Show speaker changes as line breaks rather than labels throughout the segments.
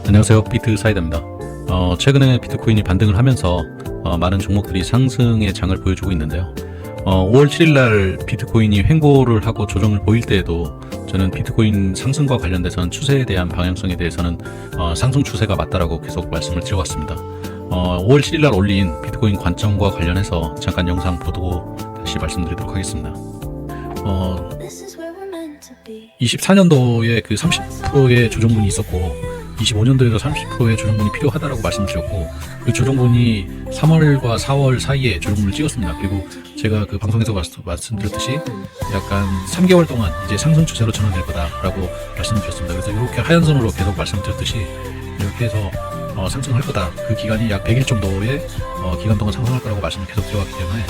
안녕하세요, 비트사이다입니다. 최근에 비트코인이 반등을 하면서 많은 종목들이 상승의 장을 보여주고 있는데요. 5월 7일날 비트코인이 횡보를 하고 조정을 보일 때에도 저는 비트코인 상승과 관련돼서는 추세에 대한 방향성에 대해서는 상승 추세가 맞다라고 계속 말씀을 드려왔습니다. 5월 7일날 올린 비트코인 관점과 관련해서 잠깐 영상 보고 다시 말씀드리도록 하겠습니다. 24년도에 그 30%의 조정분이 있었고 25년도에도 30%의 조정분이 필요하다라고 말씀드렸고, 그 조정분이 3월과 4월 사이에 조정분을 찍었습니다. 그리고 제가 그 방송에서 말씀드렸듯이 약간 3개월 동안 이제 상승 추세로 전환될 거다라고 말씀드렸습니다. 그래서 이렇게 하얀선으로 계속 말씀드렸듯이 이렇게 해서 상승할 거다. 그 기간이 약 100일 정도의 기간 동안 상승할 거라고 말씀을 계속 드려왔기 때문에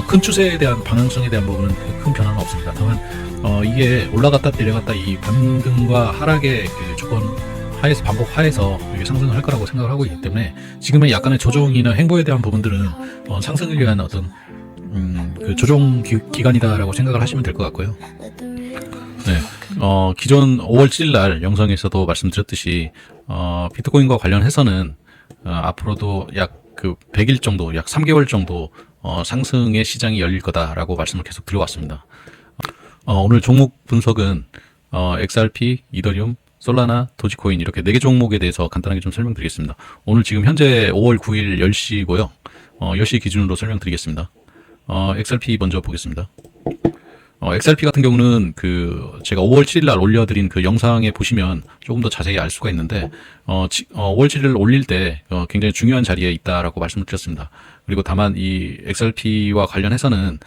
큰 추세에 대한 방향성에 대한 부분은 큰 변화는 없습니다. 다만 이게 올라갔다 내려갔다 이 반등과 하락의 그 조건 하에서 반복 하에서 이게 상승을 할 거라고 생각을 하고 있기 때문에 지금의 약간의 조정이나 행보에 대한 부분들은 상승을 위한 어떤 그 조정 기간이다라고 생각을 하시면 될 것 같고요. 네, 기존 5월 7일 날 영상에서도 말씀드렸듯이 비트코인과 관련해서는 앞으로도 약 그 100일 정도, 약 3개월 정도 상승의 시장이 열릴 거다라고 말씀을 계속 드려왔습니다. 오늘 종목 분석은 XRP, 이더리움, 솔라나, 도지코인 이렇게 4개 종목에 대해서 간단하게 좀 설명드리겠습니다. 오늘 지금 현재 5월 9일 10시고요. 10시 기준으로 설명드리겠습니다. XRP 먼저 보겠습니다. XRP 같은 경우는 그 제가 5월 7일 날 올려드린 그 영상에 보시면 조금 더 자세히 알 수가 있는데 5월 7일 올릴 때 굉장히 중요한 자리에 있다라고 말씀을 드렸습니다. 그리고 다만 이 XRP와 관련해서는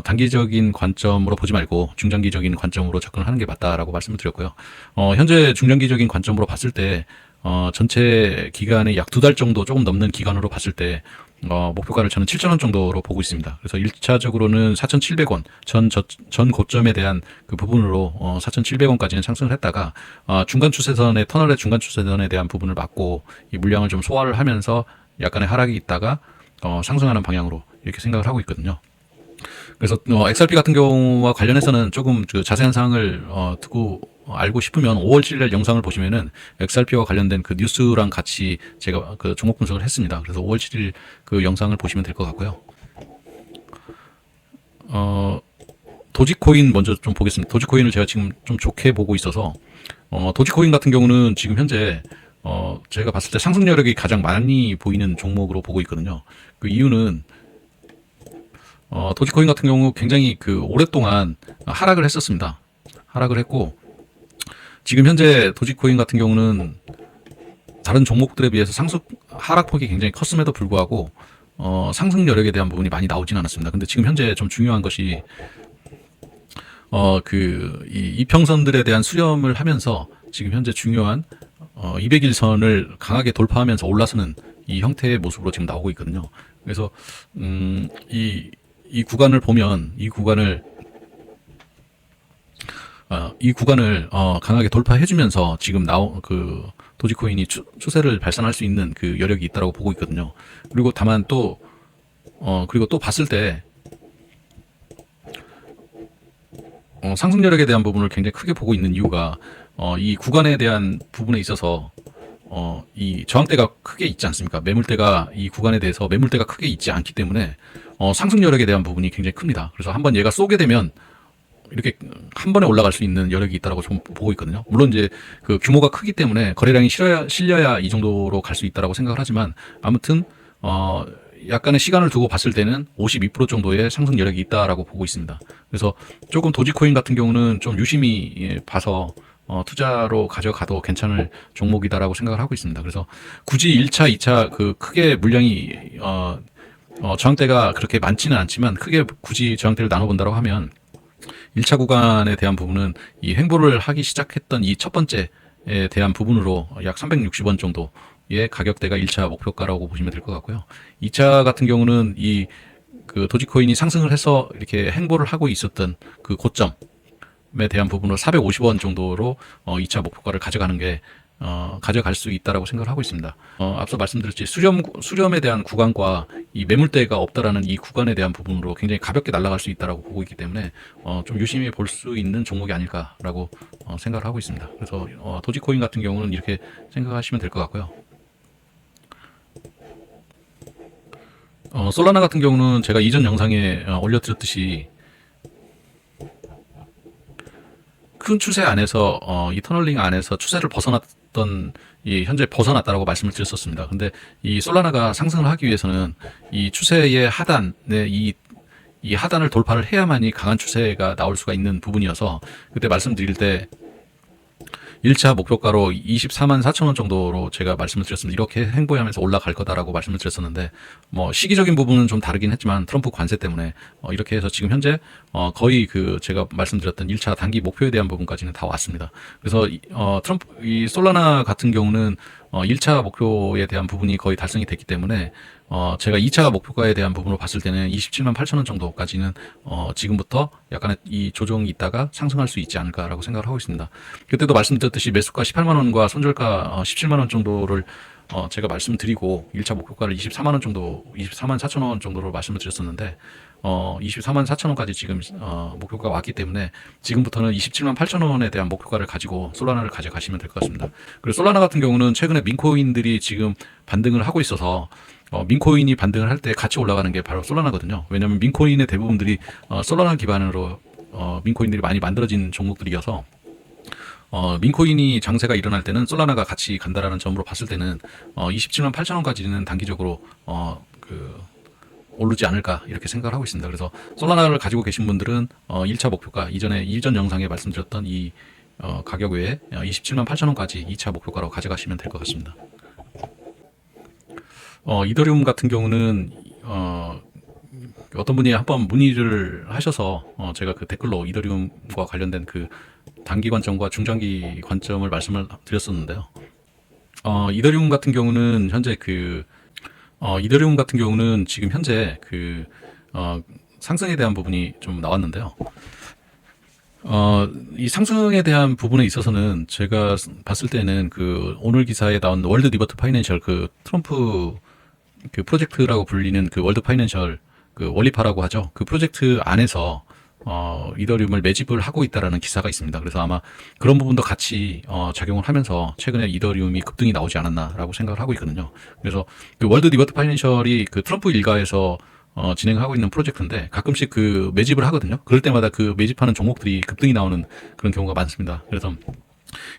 단기적인 관점으로 보지 말고 중장기적인 관점으로 접근을 하는 게 맞다라고 말씀을 드렸고요. 현재 중장기적인 관점으로 봤을 때 전체 기간의 약 2달 정도 조금 넘는 기간으로 봤을 때 목표가를 저는 7,000원 정도로 보고 있습니다. 그래서 1차적으로는 4,700원 전 고점에 대한 그 부분으로 4,700원까지는 상승을 했다가 중간 추세선의 터널의 중간 추세선에 대한 부분을 막고 이 물량을 좀 소화를 하면서 약간의 하락이 있다가 상승하는 방향으로 이렇게 생각을 하고 있거든요. 그래서 XRP 같은 경우와 관련해서는 조금 그 자세한 사항을 듣고 알고 싶으면 5월 7일 영상을 보시면은 XRP와 관련된 그 뉴스랑 같이 제가 그 종목 분석을 했습니다. 그래서 5월 7일 그 영상을 보시면 될 것 같고요. 도지코인 먼저 좀 보겠습니다. 도지코인을 제가 지금 좀 좋게 보고 있어서 도지코인 같은 경우는 지금 현재 제가 봤을 때 상승 여력이 가장 많이 보이는 종목으로 보고 있거든요. 그 이유는 도지코인 같은 경우 굉장히 그 오랫동안 하락을 했었습니다. 하락을 했고 지금 현재 도지코인 같은 경우는 다른 종목들에 비해서 하락폭이 굉장히 컸음에도 불구하고 상승 여력에 대한 부분이 많이 나오진 않았습니다. 근데 지금 현재 좀 중요한 것이 이 이평선들에 대한 수렴을 하면서 지금 현재 중요한 200일선을 강하게 돌파하면서 올라서는 이 형태의 모습으로 지금 나오고 있거든요. 그래서 이 구간을 보면 이 구간을 강하게 돌파해주면서 지금 그 도지코인이 추세를 발산할 수 있는 그 여력이 있다고 보고 있거든요. 그리고 다만 그리고 또 봤을 때 상승 여력에 대한 부분을 굉장히 크게 보고 있는 이유가 이 구간에 대한 부분에 있어서 이 저항대가 크게 있지 않습니까? 매물대가 이 구간에 대해서 매물대가 크게 있지 않기 때문에 상승 여력에 대한 부분이 굉장히 큽니다. 그래서 한번 얘가 쏘게 되면 이렇게 한 번에 올라갈 수 있는 여력이 있다고 좀 보고 있거든요. 물론 이제 그 규모가 크기 때문에 거래량이 실려야 이 정도로 갈 수 있다고 생각을 하지만 아무튼 약간의 시간을 두고 봤을 때는 52% 정도의 상승 여력이 있다라고 보고 있습니다. 그래서 조금 도지코인 같은 경우는 좀 유심히 봐서 투자로 가져가도 괜찮을 종목이다라고 생각을 하고 있습니다. 그래서 굳이 1차, 2차 그 크게 물량이 저항대가 그렇게 많지는 않지만 크게 굳이 저항대를 나눠본다고 하면 1차 구간에 대한 부분은 이 횡보를 하기 시작했던 이 첫 번째에 대한 부분으로 약 360원 정도의 가격대가 1차 목표가라고 보시면 될 것 같고요. 2차 같은 경우는 그 도지코인이 상승을 해서 이렇게 횡보를 하고 있었던 그 고점에 대한 부분으로 450원 정도로 2차 목표가를 가져가는 게 가져갈 수 있다라고 생각을 하고 있습니다. 앞서 말씀드렸지 수렴에 대한 구간과 이 매물대가 없다라는 이 구간에 대한 부분으로 굉장히 가볍게 날아갈 수 있다라고 보고 있기 때문에 좀 유심히 볼 수 있는 종목이 아닐까라고 생각을 하고 있습니다. 그래서 도지코인 같은 경우는 이렇게 생각하시면 될 것 같고요. 솔라나 같은 경우는 제가 이전 영상에 올려드렸듯이 큰 추세 안에서 이 터널링 안에서 추세를 벗어났던 현재 벗어났다라고 말씀을 드렸었습니다. 근데 이 솔라나가 상승을 하기 위해서는 이 추세의 하단에 이 하단을 돌파를 해야만이 강한 추세가 나올 수가 있는 부분이어서 그때 말씀드릴 때 1차 목표가로 24만 4천 원 정도로 제가 말씀을 드렸습니다. 이렇게 행보하면서 올라갈 거다라고 말씀을 드렸었는데 시기적인 부분은 좀 다르긴 했지만 트럼프 관세 때문에 이렇게 해서 지금 현재 거의 제가 말씀드렸던 1차 단기 목표에 대한 부분까지는 다 왔습니다. 그래서 이 솔라나 같은 경우는 1차 목표에 대한 부분이 거의 달성이 됐기 때문에 제가 2차 목표가에 대한 부분으로 봤을 때는 27만 8천 원 정도까지는 지금부터 약간의 이 조정이 있다가 상승할 수 있지 않을까라고 생각을 하고 있습니다. 그때도 말씀드렸듯이 매수가 18만 원과 손절가 17만 원 정도를 제가 말씀드리고 1차 목표가를 24만 원 정도, 24만 4천 원 정도로 말씀을 드렸었는데 24만 4천 원까지 지금 목표가가 왔기 때문에 지금부터는 27만 8천 원에 대한 목표가를 가지고 솔라나를 가져가시면 될 것 같습니다. 그리고 솔라나 같은 경우는 최근에 민코인들이 지금 반등을 하고 있어서 민코인이 반등을 할 때 같이 올라가는 게 바로 솔라나거든요. 왜냐하면 민코인의 대부분들이 솔라나 기반으로 민코인들이 많이 만들어진 종목들이어서 민코인이 장세가 일어날 때는 솔라나가 같이 간다라는 점으로 봤을 때는 27만 8천 원까지는 단기적으로 오르지 않을까 이렇게 생각을 하고 있습니다. 그래서 솔라나를 가지고 계신 분들은 1차 목표가 이전 영상에 말씀드렸던 이 가격 외에 27만 8천 원까지 2차 목표가로 가져가시면 될 것 같습니다. 이더리움 같은 경우는 어떤 분이 한번 문의를 하셔서 제가 그 댓글로 이더리움과 관련된 그 단기 관점과 중장기 관점을 말씀을 드렸었는데요. 이더리움 같은 경우는 현재 이더리움 같은 경우는 지금 현재 상승에 대한 부분이 좀 나왔는데요. 이 상승에 대한 부분에 있어서는 제가 봤을 때는 오늘 기사에 나온 월드 리버트 파이낸셜 트럼프 프로젝트라고 불리는 월드 파이낸셜 원리파라고 하죠. 그 프로젝트 안에서 이더리움을 매집을 하고 있다라는 기사가 있습니다. 그래서 아마 그런 부분도 같이 작용을 하면서 최근에 이더리움이 급등이 나오지 않았나라고 생각을 하고 있거든요. 그래서 월드 리버트 파이낸셜이 트럼프 일가에서 진행하고 있는 프로젝트인데 가끔씩 매집을 하거든요. 그럴 때마다 매집하는 종목들이 급등이 나오는 그런 경우가 많습니다. 그래서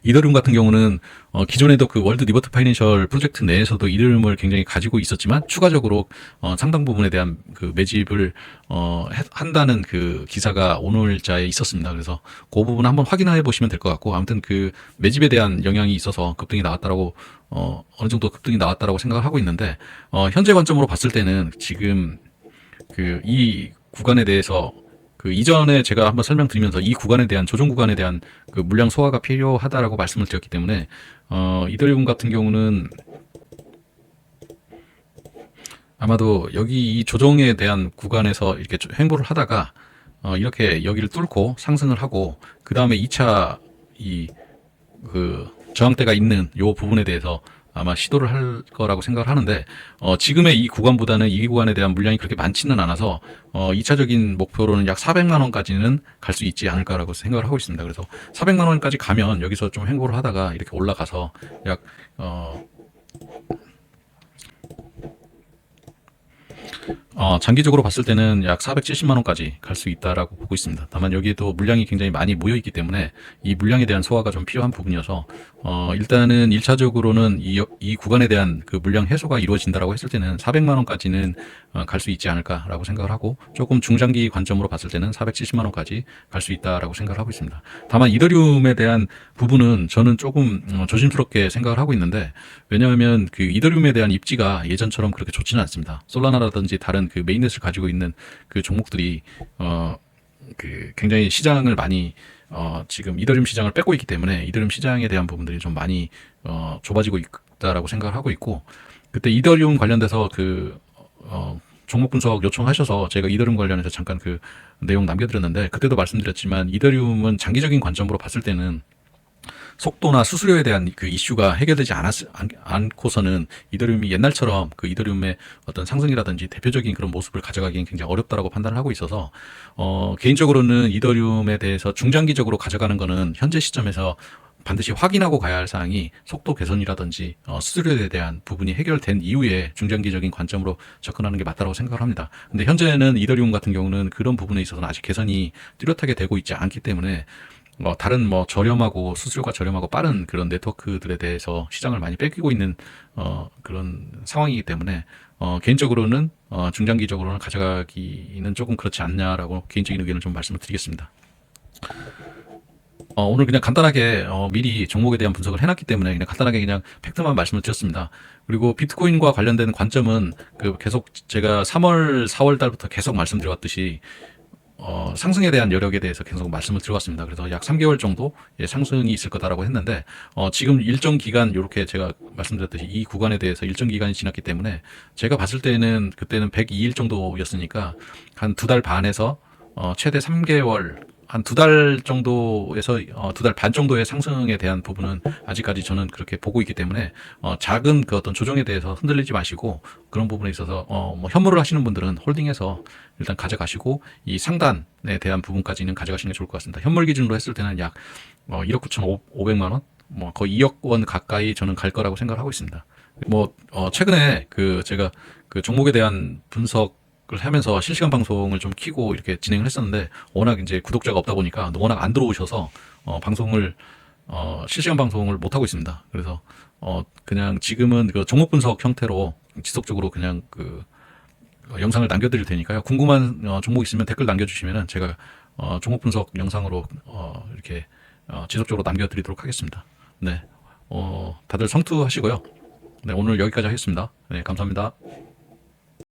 이더리움 같은 경우는 기존에도 월드 리버트 파이낸셜 프로젝트 내에서도 이더리움을 굉장히 가지고 있었지만 추가적으로 상당 부분에 대한 매집을 한다는 기사가 오늘자에 있었습니다. 그래서 그 부분 한번 확인해 보시면 될 것 같고 아무튼 매집에 대한 영향이 있어서 급등이 나왔다라고 어느 정도 급등이 나왔다라고 생각을 하고 있는데 현재 관점으로 봤을 때는 지금 이 구간에 대해서 이전에 제가 한번 설명드리면서 이 구간에 대한 조정 구간에 대한 물량 소화가 필요하다라고 말씀을 드렸기 때문에 이더리움 같은 경우는 아마도 여기 이 조정에 대한 구간에서 이렇게 행보를 하다가 이렇게 여기를 뚫고 상승을 하고 그 다음에 2차 저항대가 있는 요 부분에 대해서 아마 시도를 할 거라고 생각을 하는데 지금의 이 구간보다는 이 구간에 대한 물량이 그렇게 많지는 않아서 2차적인 목표로는 약 400만 원까지는 갈 수 있지 않을까라고 생각을 하고 있습니다. 그래서 400만 원까지 가면 여기서 좀 행보를 하다가 이렇게 올라가서 약 장기적으로 봤을 때는 약 470만 원까지 갈 수 있다라고 보고 있습니다. 다만 여기에도 물량이 굉장히 많이 모여 있기 때문에 이 물량에 대한 소화가 좀 필요한 부분이어서 일단은 1차적으로는 이 구간에 대한 물량 해소가 이루어진다라고 했을 때는 400만 원까지는 갈 수 있지 않을까라고 생각을 하고 조금 중장기 관점으로 봤을 때는 470만 원까지 갈 수 있다라고 생각을 하고 있습니다. 다만 이더리움에 대한 부분은 저는 조금 조심스럽게 생각을 하고 있는데 왜냐하면 이더리움에 대한 입지가 예전처럼 그렇게 좋지는 않습니다. 솔라나라든지 다른 메인넷을 가지고 있는 종목들이 굉장히 시장을 많이 지금 이더리움 시장을 뺏고 있기 때문에 이더리움 시장에 대한 부분들이 좀 많이 좁아지고 있다라고 생각을 하고 있고 그때 이더리움 관련돼서 종목 분석 요청하셔서 제가 이더리움 관련해서 잠깐 내용 남겨드렸는데 그때도 말씀드렸지만 이더리움은 장기적인 관점으로 봤을 때는 속도나 수수료에 대한 그 이슈가 해결되지 않고서는 이더리움이 옛날처럼 그 이더리움의 어떤 상승이라든지 대표적인 그런 모습을 가져가기엔 굉장히 어렵다라고 판단을 하고 있어서 개인적으로는 이더리움에 대해서 중장기적으로 가져가는 거는 현재 시점에서 반드시 확인하고 가야 할 사항이 속도 개선이라든지 수수료에 대한 부분이 해결된 이후에 중장기적인 관점으로 접근하는 게 맞다고 생각을 합니다. 근데 현재는 이더리움 같은 경우는 그런 부분에 있어서는 아직 개선이 뚜렷하게 되고 있지 않기 때문에 다른 저렴하고 수수료가 저렴하고 빠른 그런 네트워크들에 대해서 시장을 많이 뺏기고 있는 그런 상황이기 때문에 개인적으로는 중장기적으로는 가져가기는 조금 그렇지 않냐라고 개인적인 의견을 좀 말씀을 드리겠습니다. 오늘 그냥 간단하게 미리 종목에 대한 분석을 해놨기 때문에 그냥 간단하게 그냥 팩트만 말씀을 드렸습니다. 그리고 비트코인과 관련된 관점은 계속 제가 3월, 4월 달부터 계속 말씀드려왔듯이 상승에 대한 여력에 대해서 계속 말씀을 드려왔습니다. 그래서 약 3개월 정도 상승이 있을 거다라고 했는데 지금 일정 기간 이렇게 제가 말씀드렸듯이 이 구간에 대해서 일정 기간이 지났기 때문에 제가 봤을 때는 그때는 102일 정도였으니까 한 2달 반에서 최대 3개월 한 2달 정도에서 2달 반 정도의 상승에 대한 부분은 아직까지 저는 그렇게 보고 있기 때문에 작은 그 어떤 조정에 대해서 흔들리지 마시고 그런 부분에 있어서 현물을 하시는 분들은 홀딩해서 일단 가져가시고 이 상단에 대한 부분까지는 가져가시는 게 좋을 것 같습니다. 현물 기준으로 했을 때는 약 1억 9,500만 원, 거의 2억 원 가까이 저는 갈 거라고 생각을 하고 있습니다. 최근에 제가 그 종목에 대한 분석 을 하면서 실시간 방송을 좀 키고 이렇게 진행을 했었는데 워낙 이제 구독자가 없다 보니까 워낙 안 들어오셔서 방송을 실시간 방송을 못 하고 있습니다. 그래서 그냥 지금은 그 종목 분석 형태로 지속적으로 그냥 영상을 남겨드릴 테니까요. 궁금한 종목 있으면 댓글 남겨주시면은 제가 종목 분석 영상으로 이렇게 지속적으로 남겨드리도록 하겠습니다. 네, 다들 성투하시고요. 네, 오늘 여기까지 하겠습니다. 네, 감사합니다.